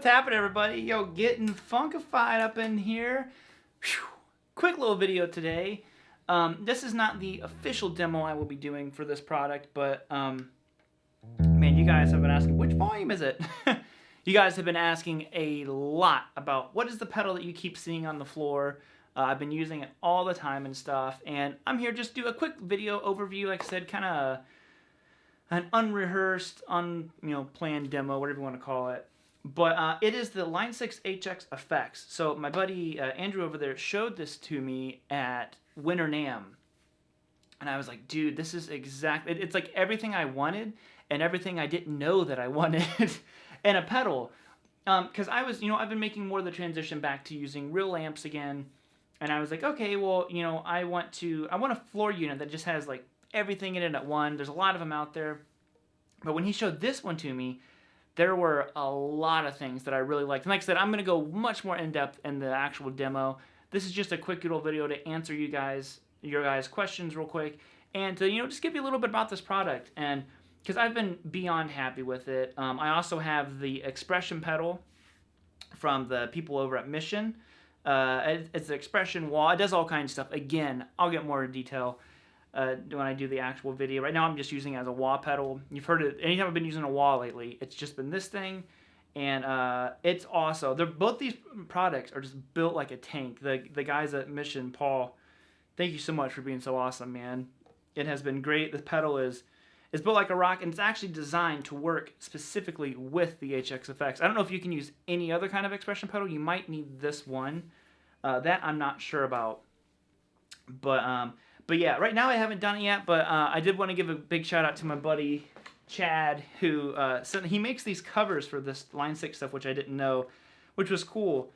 What's happening, everybody? Yo, getting funkified up in here. Whew. Quick little video today. This is not the official demo I will be doing for this product, but man, you guys have been asking, which volume is it? You guys have been asking a lot about what is the pedal that you keep seeing on the floor. I've been using it all the time and stuff, and I'm here just to do a quick video overview, like I said, kind of an unrehearsed, planned demo, whatever you want to call it. But it is the Line 6 HX Effects. So my buddy Andrew over there showed this to me at Winter NAMM. And I was like, dude, this is exactly, it's like everything I wanted and everything I didn't know that I wanted in a pedal. Because I've been making more of the transition back to using real amps again. And I was like, okay, well, I want a floor unit that just has like everything in it at one. There's a lot of them out there. But when he showed this one to me, there were a lot of things that I really liked. And like I said, I'm going to go much more in-depth in the actual demo. This is just a quick little video to answer your guys' questions real quick. And to, just give you a little bit about this product. And because I've been beyond happy with it. I also have the expression pedal from the people over at Mission. It's an expression wall. It does all kinds of stuff. Again, I'll get more in detail when I do the actual video. Right now I'm just using it as a wah pedal. You've heard it anytime I've been using a wah lately. It's just been this thing, and it's awesome. Both these products are just built like a tank. The guys at Mission, Paul, thank you so much for being so awesome, man. It has been great. The pedal is built like a rock, and it's actually designed to work specifically with the HX Effects. I don't know if you can use any other kind of expression pedal. You might need this one. That I'm not sure about. But yeah, right now I haven't done it yet, but I did want to give a big shout out to my buddy Chad, who he makes these covers for this Line 6 stuff, which I didn't know, which was cool.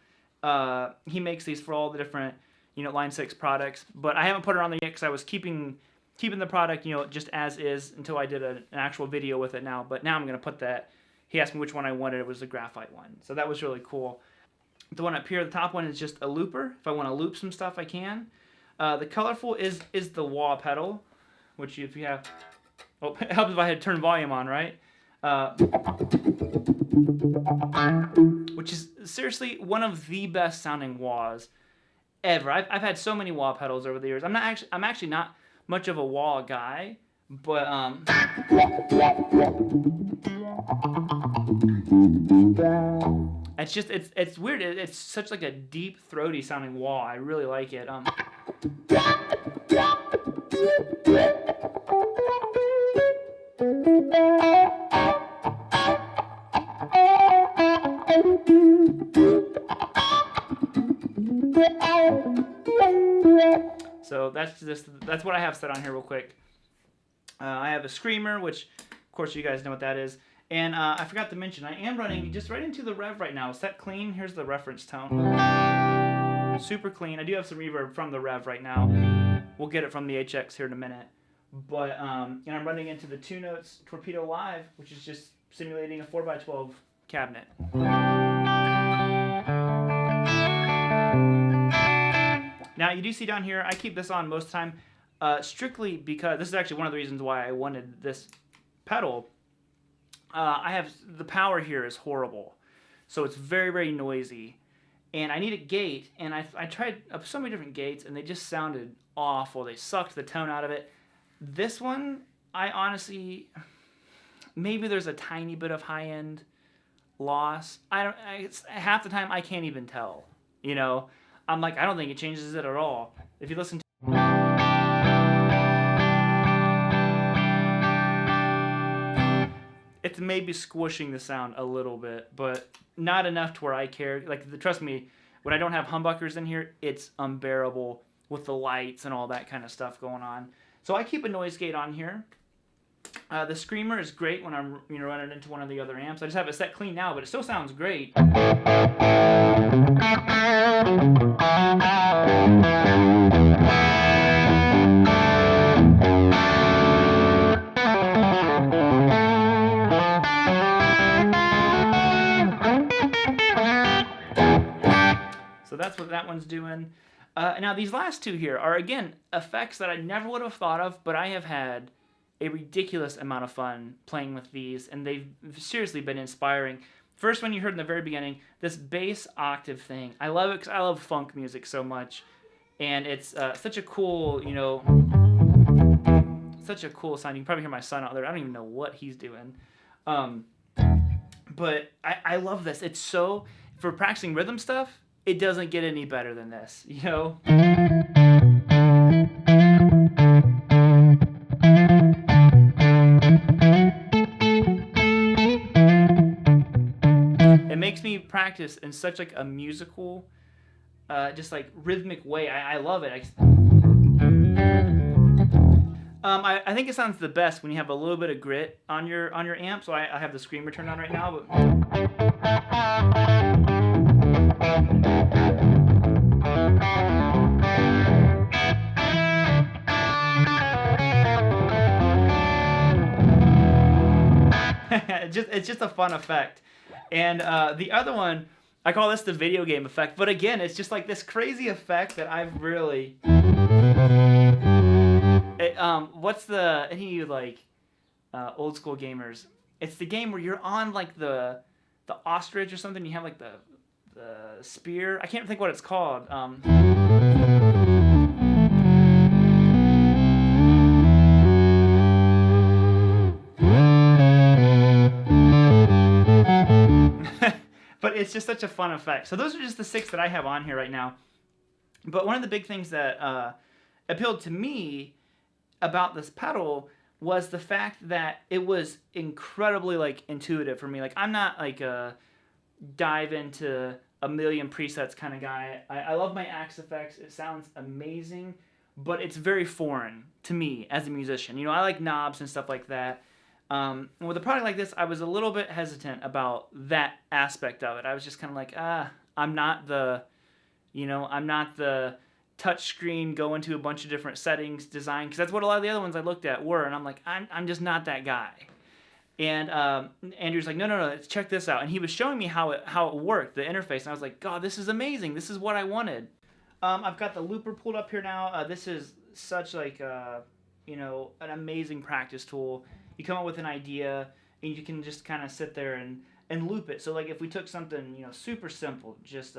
He makes these for all the different Line 6 products, but I haven't put it on there yet because I was keeping the product just as is until I did an actual video with it now. But now I'm gonna put that. He asked me which one I wanted. It was the graphite one, so that was really cool. The one up here, the top one, is just a looper. If I want to loop some stuff, I can. The colorful is the wah pedal, which if you have, it helps if I had turned volume on, right? Which is seriously one of the best sounding wahs ever. I've had so many wah pedals over the years. I'm actually not much of a wah guy, but it's weird. It's such like a deep throaty sounding wah. I really like it. So that's what I have set on here real quick. I have a screamer, which of course you guys know what that is. And I forgot to mention, I am running just right into the Revv right now. Set clean. Here's the reference tone. Super clean. I do have some reverb from the Revv right now. We'll get it from the HX here in a minute. But and I'm running into the 2 Notes Torpedo Live, which is just simulating a 4x12 cabinet. Now you do see down here, I keep this on most of the time, strictly because this is actually one of the reasons why I wanted this pedal. The power here is horrible, so it's very, very noisy, and I need a gate, and I tried so many different gates, and they just sounded awful. They sucked the tone out of it. This one, I honestly, maybe there's a tiny bit of high-end loss. It's half the time I can't even tell. I'm like, I don't think it changes it at all. If you listen to it's maybe squishing the sound a little bit, but not enough to where I care. Like, trust me, when I don't have humbuckers in here, it's unbearable with the lights and all that kind of stuff going on. So I keep a noise gate on here. The screamer is great when I'm running into one of the other amps. I just have it set clean now, but it still sounds great. So that's what that one's doing. Now these last two here are, again, effects that I never would have thought of, but I have had a ridiculous amount of fun playing with these, and they've seriously been inspiring. first one you heard in the very beginning, this bass octave thing. I love it because I love funk music so much. And it's such a cool, you know, such a cool sound. You can probably hear my son out there. I don't even know what he's doing. But I love this. It's so, for practicing rhythm stuff, it doesn't get any better than this, you know? It makes me practice in such like a musical, just like rhythmic way. I love it. I think it sounds the best when you have a little bit of grit on your amp. So I have the screamer turned on right now, it's just a fun effect. And the other one, I call this the video game effect. But again, it's just like this crazy effect that I've really... what's the... Any of you like old school gamers? It's the game where you're on like the ostrich or something. You have like the spear. I can't think what it's called. But it's just such a fun effect. So those are just the 6 that I have on here right now. But one of the big things that appealed to me about this pedal was the fact that it was incredibly like intuitive for me. Like I'm not like a dive into a million presets kind of guy. I love my Axe effects. It sounds amazing, but it's very foreign to me as a musician. You know, I like knobs and stuff like that. With a product like this, I was a little bit hesitant about that aspect of it. I was just kind of like, I'm not the touch screen, go into a bunch of different settings design, because that's what a lot of the other ones I looked at were, and I'm like, I'm just not that guy. And Andrew's like, no, check this out, and he was showing me how it worked, the interface, and I was like, God, this is amazing. This is what I wanted. I've got the looper pulled up here now. This is such like an amazing practice tool. You come up with an idea, and you can just kind of sit there and loop it. So like if we took something, super simple, just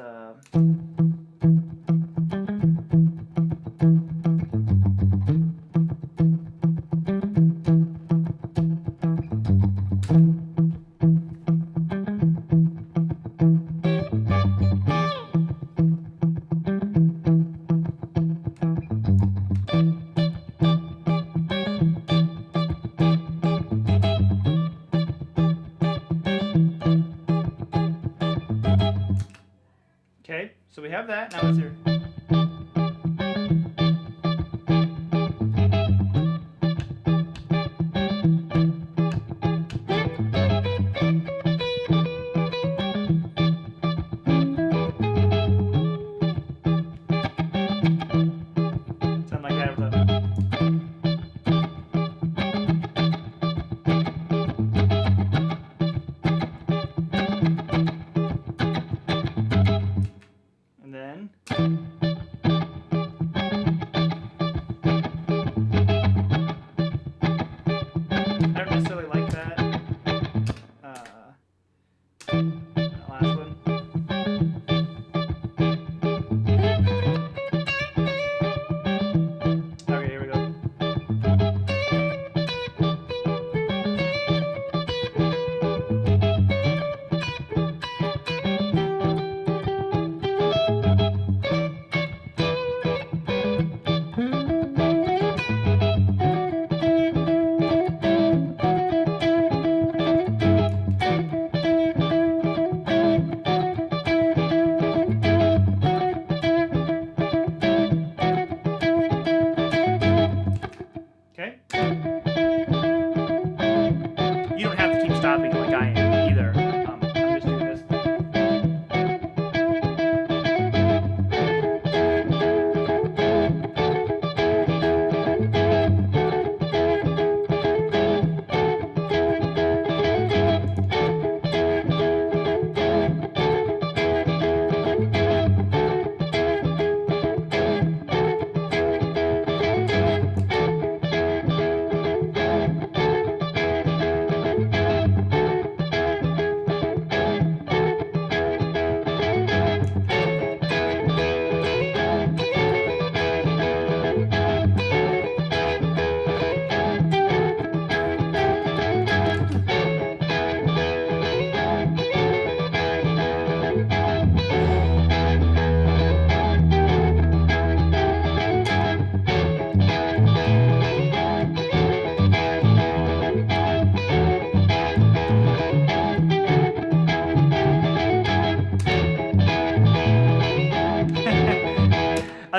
okay, so we have that. Now let's hear. Sound like that with a... And then... I don't necessarily like that. That last one. Okay, here we go. Okay? You don't have to keep stopping like I am either. I'm just doing this.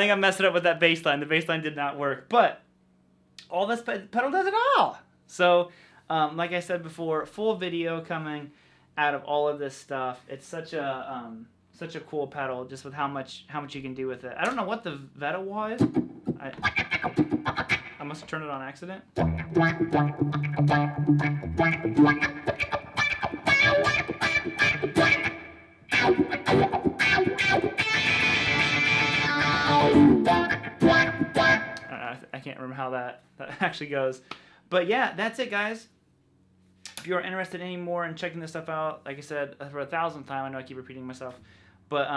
think I'm messing up with that bass line. The bass line did not work, but all this pedal does it all. So, like I said before, full video coming out of all of this stuff. It's such a cool pedal, just with how much you can do with it. I don't know what the Veta wah is. I must have turned it on accident. I can't remember how that actually goes. But yeah, that's it, guys. If you're interested anymore in checking this stuff out, like I said for 1,000th time, I know I keep repeating myself, but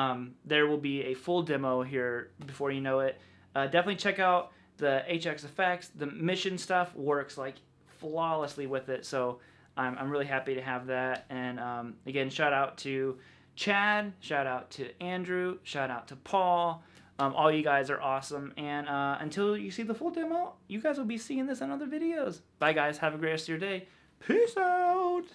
there will be a full demo here before you know it. Definitely check out the HX effects. The Mission stuff works like flawlessly with it, so I'm really happy to have that. And again, shout out to Chad, shout out to Andrew, shout out to Paul. All you guys are awesome, and until you see the full demo, you guys will be seeing this in other videos. Bye, guys. Have a great rest of your day. Peace out.